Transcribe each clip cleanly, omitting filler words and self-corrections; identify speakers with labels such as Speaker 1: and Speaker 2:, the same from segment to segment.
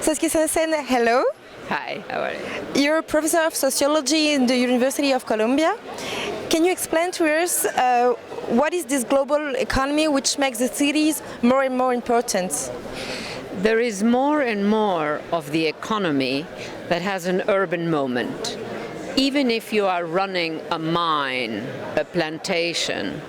Speaker 1: Saskia Sassen, hello.
Speaker 2: Hi, how are you?
Speaker 1: You're a professor of sociology in the University of Colombia. Can you explain to us what is this global economy which makes the cities more and more important?
Speaker 2: There is more and more of the economy that has an urban moment. Even if you are running a mine, a plantation,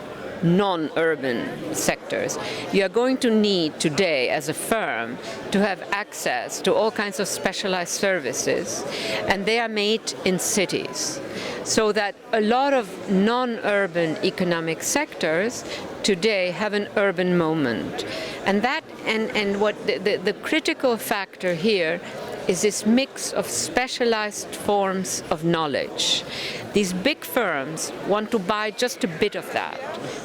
Speaker 2: non-urban sectors, you are going to need today as a firm to have access to all kinds of specialized services, and they are made in cities. So that a lot of non-urban economic sectors today have an urban moment. And what the critical factor here is this mix of specialized forms of knowledge. These big firms want to buy just a bit of that.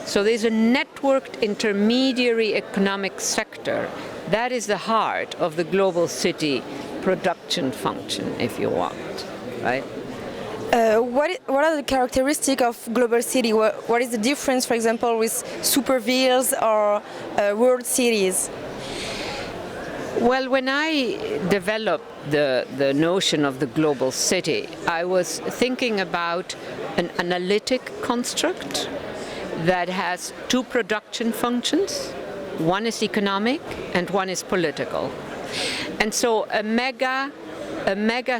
Speaker 2: So there's a networked intermediary economic sector. That is the heart of the global city production function, if you want, right?
Speaker 1: What are the characteristics of global city? What is the difference, for example, with supervilles or world cities?
Speaker 2: Well, when I developed the notion of the global city, I was thinking about an analytic construct that has two production functions. One is economic and one is political. And so a mega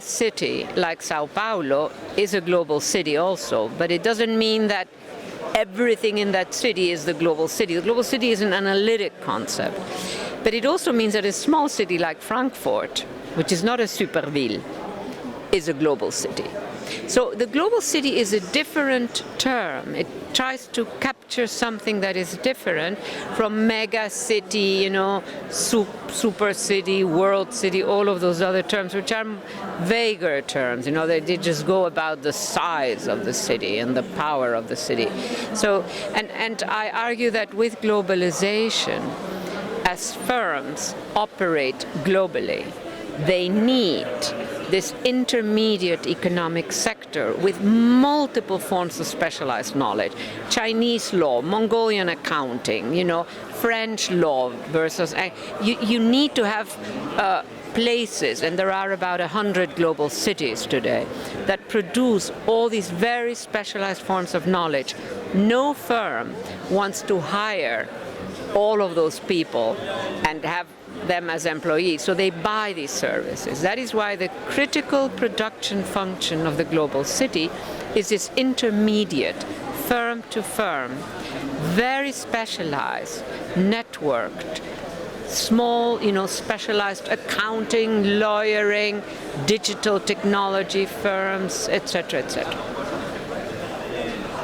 Speaker 2: city like Sao Paulo is a global city also, but it doesn't mean that everything in that city is the global city. The global city is an analytic concept. But it also means that a small city like Frankfurt, which is not a superville, is a global city. So the global city is a different term. It tries to capture something that is different from mega city, super city, world city, all of those other terms, which are vaguer terms. They just go about the size of the city and the power of the city. So, and I argue that with globalization, as firms operate globally, they need this intermediate economic sector with multiple forms of specialized knowledge. Chinese law, Mongolian accounting, French law versus... You need to have places, and there are about 100 global cities today, that produce all these very specialized forms of knowledge. No firm wants to hire all of those people and have them as employees, so they buy these services. That is why the critical production function of the global city is this intermediate, firm to firm, very specialized, networked, small, specialized accounting, lawyering, digital technology firms, etc., etc.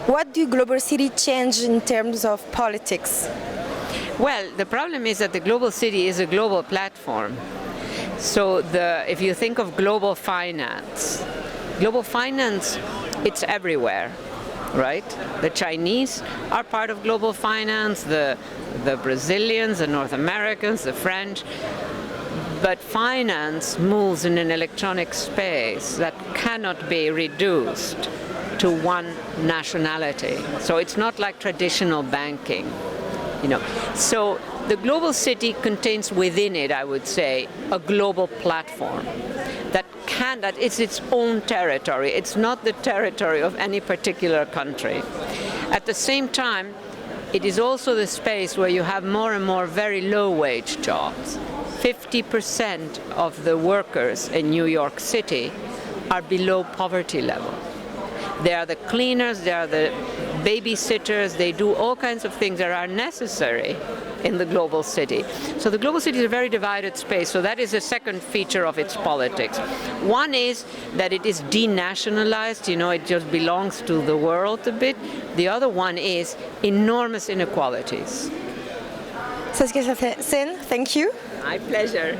Speaker 1: What do global city change in terms of politics?
Speaker 2: Well, the problem is that the global city is a global platform. So if you think of global finance, it's everywhere, right? The Chinese are part of global finance, the Brazilians, the North Americans, the French. But finance moves in an electronic space that cannot be reduced to one nationality. So it's not like traditional banking. So the global city contains within it, I would say, a global platform that it's its own territory. It's not the territory of any particular country. At the same time, it is also the space where you have more and more very low-wage jobs. 50% of the workers in New York City are below poverty level. They are the cleaners, they are the babysitters, they do all kinds of things that are necessary in the global city. So the global city is a very divided space, so that is a second feature of its politics. One is that it is denationalized, it just belongs to the world a bit. The other one is enormous inequalities.
Speaker 1: Saskia Sassen, thank you.
Speaker 2: My pleasure.